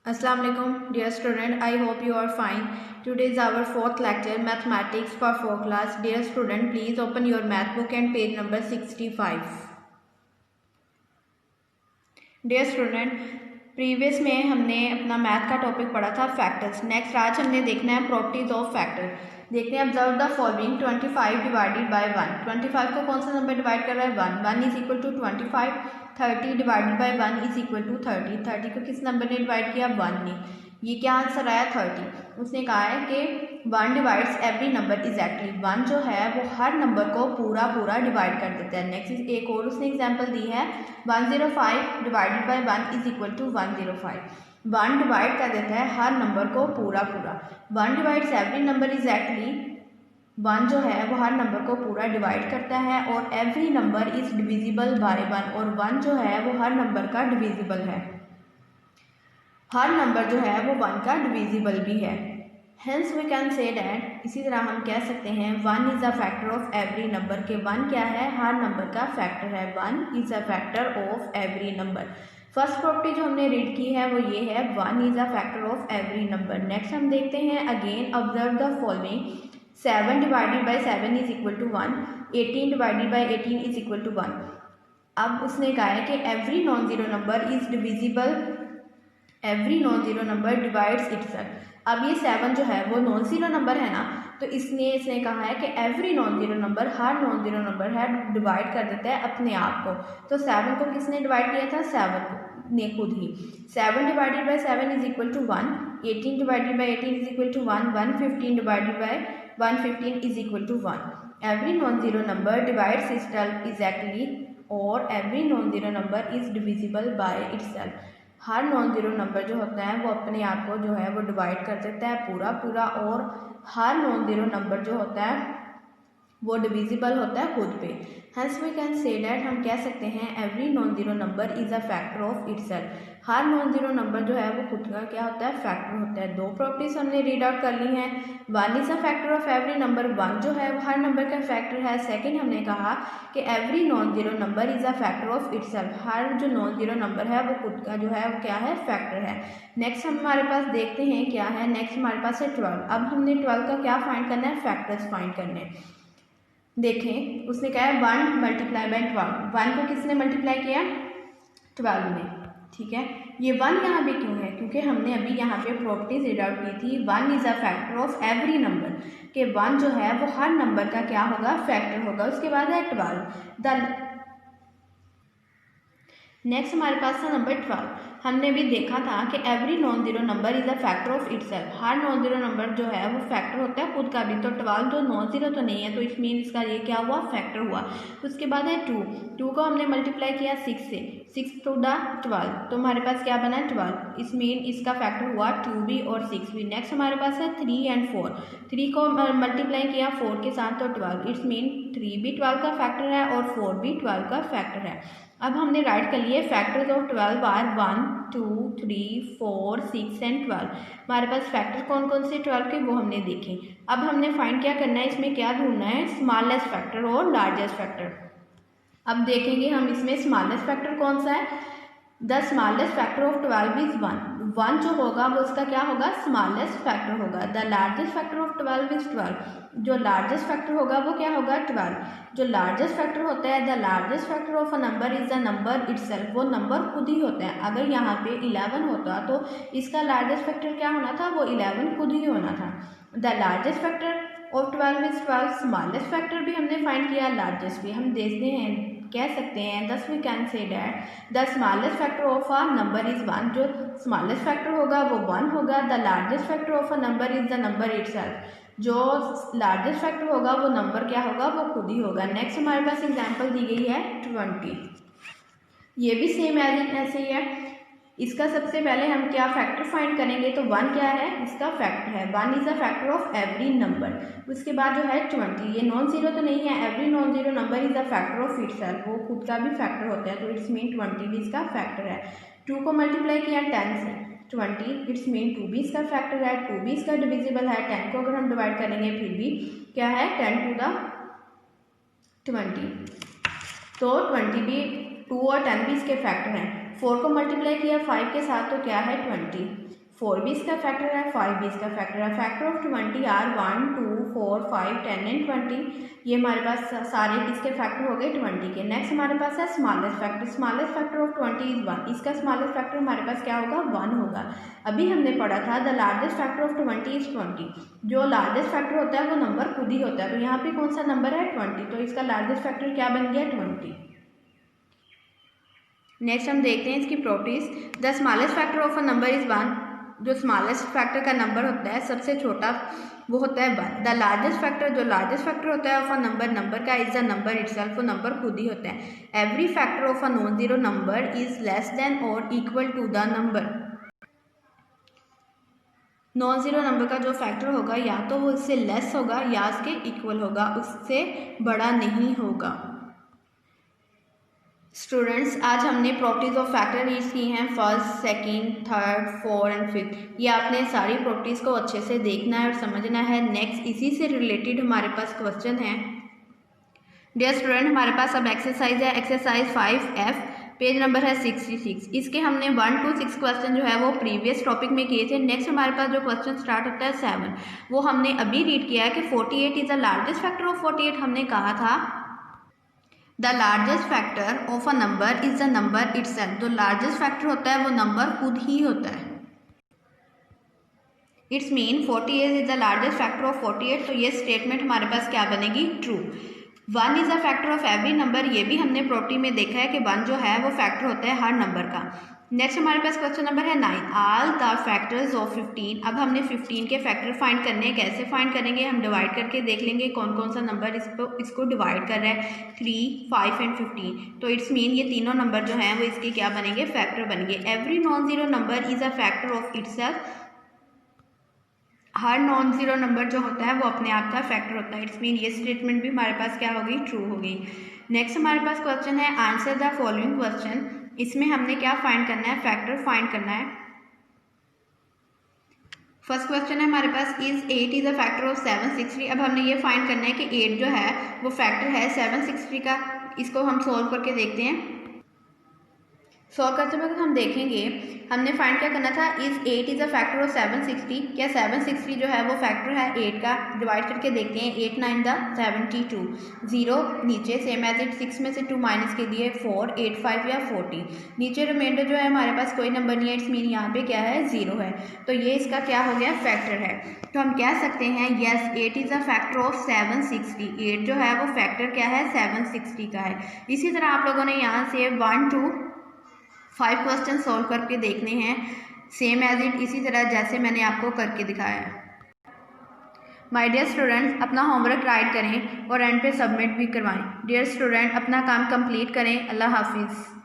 Assalamu alaikum, dear student. I hope you are fine. Today is our fourth lecture, mathematics for 4 class. Dear student, please open your math book and page number 65. Dear student, previous में हमने अपना math का topic पढ़ा था factors. Next आज हमने देखना है प्रॉपर्टीज ऑफ फैक्टर. देखते हैं observe the following 25 divided by 1. 25 को कौन सा नंबर डिवाइड कर रहा है 1. 1 is equal to 25. 30 divided by 1 is equal to 30. 30 को किस नंबर ने डिवाइड किया 1 ने. ये क्या आंसर आया 30. उसने कहा है कि 1 डिवाइड्स एवरी नंबर इजैक्टली. 1 जो है वो हर नंबर को पूरा पूरा डिवाइड कर देता है. नेक्स्ट एक और उसने एग्जांपल दी है 105 divided by 1 is equal to 105. 1 divide कर देता है हर नंबर को पूरा पूरा. 1 डिवाइड्स एवरी नंबर इजैक्टली. 1 जो है वो हर नंबर को पूरा डिवाइड करता है और every number is divisible bye 1. और 1 जो है वो हर नंबर का डिविजिबल है. हर नंबर जो है वो 1 का डिविजिबल भी है. Hence we can say that. इसी तरह हम कह सकते हैं 1 is a factor of every number. के 1 क्या है हर नंबर का फैक्टर है. 1 is a factor of every number. First property जो हमने रीड की है वो ये है 1 is a factor of every number. Next हम देखते हैं again observe the following. 7 divided by 7 is equal to 1. 18 divided by 18 is equal to 1. अब उसने कहा है कि every non zero number is divisible. Every non zero number divides itself. अब ये 7 जो है वो नॉन ज़ीरो नंबर है ना, तो इसने कहा है कि एवरी नॉन ज़ीरो नंबर हर नॉन ज़ीरो नंबर है डिवाइड कर देता है अपने आप को. तो 7 को किसने डिवाइड किया था 7 ने खुद ही. 7 divided by 7 is equal to 1. 18 divided by 18 is equal to 1. 115 divided by 115 is equal to 1. Every non zero number divides itself exactly और every non zero number is divisible by itself. हर non zero number जो होता है वो अपने आप को जो है वो डिवाइड कर देता है पूरा पूरा. और हर नॉन ज़ीरो नंबर जो होता है वो डिविजिबल होता है खुद पे. Hence we can say that. हम कह सकते हैं every non zero number is a factor of itself. हर नॉन ज़ीरो नंबर जो है वो खुद का क्या होता है फैक्टर होता है. दो प्रॉपर्टीज हमने रीड आउट कर ली हैं. 1 is a factor of every number. 1 जो है वो हर नंबर का फैक्टर है. सेकंड हमने कहा कि every non zero number is a factor of itself. हर जो नॉन ज़ीरो नंबर है वो खुद का जो है वो क्या है फैक्टर है. नेक्स्ट हमारे पास देखते हैं क्या है. नेक्स्ट हमारे पास है 12. अब हमने 12 का क्या फाइंड करना है फैक्टर्स फाइंड करने हैं. देखें उसने कहा है 1 मल्टीप्लाई बाई 12. 1 को किसने मल्टीप्लाई किया 12 ने. ठीक है. ये 1 यहाँ पे क्यों है क्योंकि हमने अभी यहाँ पे प्रॉपर्टीज रीड आउट की थी 1 is a factor of every number. के 1 जो है वो हर नंबर का क्या होगा फैक्टर होगा. उसके बाद है 12. द नेक्स्ट हमारे पास था नंबर 12. हमने भी देखा था कि every non zero number is a factor of itself. हर नॉन ज़ीरो नंबर जो है वो फैक्टर होता है खुद का भी. तो 12 तो नॉन ज़ीरो तो नहीं है तो इट मीन इसका ये क्या हुआ फैक्टर हुआ. उसके बाद है 2. 2 को हमने मल्टीप्लाई किया 6 से. 6 टू द 12. तो हमारे पास क्या बना 12. इस मीन इसका फैक्टर हुआ 2 भी और 6 भी. नेक्स्ट हमारे पास है 3 एंड 4. 3 को मल्टीप्लाई किया 4 के साथ तो 12. इट्स मीन 3 भी 12 का फैक्टर है और 4 भी 12 का फैक्टर है. अब हमने राइट कर लिए फैक्टर्स ऑफ 12 आर 1 2 3 4 6 एंड 12. हमारे पास फैक्टर कौन कौन से 12 के वो हमने देखे. अब हमने फाइंड क्या करना है इसमें क्या ढूंढना है स्मॉलेस्ट फैक्टर और लार्जेस्ट फैक्टर. अब देखेंगे हम इसमें स्मॉलेस्ट फैक्टर कौन सा है. The smallest factor of 12 is 1. 1 जो होगा वो उसका क्या होगा स्मॉलेस्ट फैक्टर होगा. The largest factor of 12 is 12. जो लार्जेस्ट फैक्टर होगा वो क्या होगा 12. जो लार्जेस्ट फैक्टर होता है the largest factor of a number is the number itself. वो नंबर खुद ही होता है. अगर यहाँ पे 11 होता तो इसका लार्जेस्ट फैक्टर क्या होना था वो 11 खुद ही होना था. The largest factor of 12 is 12. Smallest factor भी हमने फाइंड किया लार्जेस्ट भी हम देखते हैं कह सकते हैं. Thus we can say that the smallest factor of a number is 1. जो स्मॉलेस्ट फैक्टर होगा वो 1 होगा. The largest factor of a number is the number itself. जो लार्जेस्ट फैक्टर होगा वो नंबर क्या होगा वो खुद ही होगा. नेक्स्ट हमारे पास एग्जांपल दी गई है 20. ये भी सेम एज ऐसे ही है. इसका सबसे पहले हम क्या फैक्टर फाइंड करेंगे तो 1 क्या है इसका फैक्टर है. 1 is a factor of every number. उसके बाद जो है 20. ये नॉन ज़ीरो तो नहीं है. Every non zero number is a factor of itself. वो खुद का भी फैक्टर होता है तो इट्स मीन 20 भी इसका फैक्टर है. 2 को मल्टीप्लाई किया 10 से 20. इट्स मीन 2 भी इसका फैक्टर है. 2 भी इसका डिविजिबल है. 10 को अगर हम डिवाइड करेंगे फिर भी क्या है 10 टू द 20. तो 20 भी 2 और 10 भी इसके फैक्टर हैं. 4 को मल्टीप्लाई किया 5 के साथ तो क्या है 20। 4 भी इसका फैक्टर है, 5 भी इसका फैक्टर है। Factor of 20 are 1, 2, 4, 5, 10 and 20। ये हमारे पास सारे किसके फैक्टर हो गए 20 के। नेक्स्ट हमारे पास है smallest factor. Smallest factor of 20 is 1। इसका स्मॉलेस्ट फैक्टर हमारे पास क्या होगा 1 होगा। अभी हमने पढ़ा था the largest factor of 20 is 20। जो लार्जेस्ट फैक्टर होता है वो नंबर खुद ही होता है, तो यहाँ पे कौन सा नंबर है 20, तो इसका लार्जेस्ट फैक्टर क्या बन गया 20। नेक्स्ट हम देखते हैं इसकी properties. The smallest factor of a number is 1। जो स्मॉलेस्ट फैक्टर का नंबर होता है सबसे छोटा वो होता है 1। द लार्जेस्ट फैक्टर, जो लार्जेस्ट फैक्टर होता है ऑफ अ नंबर का, इज द नंबर इटसेल्फ, वो नंबर खुद ही होता है। Every factor of a non zero number is less than और equal to the number. Non zero number का जो फैक्टर होगा या तो वो इससे लेस होगा या इसके इक्वल होगा, उससे बड़ा नहीं होगा। स्टूडेंट्स, आज हमने प्रॉपर्टीज़ ऑफ फैक्टर रीड की हैं, first, second, third, fourth and fifth. ये आपने सारी प्रॉपर्टीज़ को अच्छे से देखना है और समझना है। नेक्स्ट इसी से रिलेटेड हमारे पास क्वेश्चन है। डियर स्टूडेंट, हमारे पास अब एक्सरसाइज है, एक्सरसाइज 5F, पेज नंबर है 66। इसके हमने 1 to 6 क्वेश्चन जो है वो प्रीवियस टॉपिक में किए थे। नेक्स्ट हमारे पास जो क्वेश्चन स्टार्ट होता है 7, वो हमने अभी रीड किया है कि 48 is the largest factor of 48। हमने कहा था the largest factor of a number is the number itself. जो लार्जेस्ट फैक्टर होता है वो नंबर खुद ही होता है। It's mean 48 is the largest factor of 48। तो ये स्टेटमेंट हमारे पास क्या बनेगी true. 1 is a factor of every number, ये भी हमने प्रॉपर्टी में देखा है कि 1 जो है वो फैक्टर होता है हर नंबर का। नेक्स्ट हमारे पास क्वेश्चन नंबर है 9, ऑल द फैक्टर्स ऑफ 15। अब हमने 15 के फैक्टर फाइंड करने हैं। कैसे फाइंड करेंगे, हम डिवाइड करके देख लेंगे कौन कौन सा नंबर इसको डिवाइड कर रहा है, 3, 5 एंड 15। तो इट्स मीन ये तीनों नंबर जो हैं वो इसके क्या बनेंगे, फैक्टर बनेंगे। Every non zero number is a factor of itself. हर नॉन जीरो नंबर जो होता है वो अपने आप का फैक्टर होता है। इट्स मीन ये स्टेटमेंट भी हमारे पास क्या होगी, ट्रू होगी। नेक्स्ट हमारे पास क्वेश्चन है आंसर द फॉलोइंग क्वेश्चन। इसमें हमने क्या फाइंड करना है, फैक्टर फाइंड करना है। फर्स्ट क्वेश्चन है हमारे पास is 8 is a factor of 760। अब हमने ये फाइंड करना है कि 8 जो है वो फैक्टर है 760 का। इसको हम सोल्व करके देखते हैं। सॉल्व करते वक्त हम देखेंगे हमने फाइंड क्या करना था, is 8 is a factor of 760। क्या 760 जो है वो फैक्टर है 8 का। डिवाइड करके देखते हैं, 8 9 द 72, 0 नीचे सेम एज इट, 6 में से 2 माइनस के लिए 4, 8 5 या 40। नीचे रिमाइंडर जो है हमारे पास कोई नंबर नहीं है, इट्स मीन यहाँ पे क्या है 0 है। तो ये इसका क्या हो गया, फैक्टर है। तो हम कह सकते हैं yes 8 is a factor of 760। 8 जो है वो फैक्टर क्या है 760 का है। इसी तरह आप लोगों ने यहाँ से 1 to 5 क्वेश्चन सॉल्व करके देखने हैं, सेम एज इट, इसी तरह जैसे मैंने आपको करके दिखाया है। माय डियर स्टूडेंट्स, अपना होमवर्क राइट करें और एंड पे सबमिट भी करवाएं। डियर स्टूडेंट, अपना काम कंप्लीट करें। अल्लाह हाफिज़।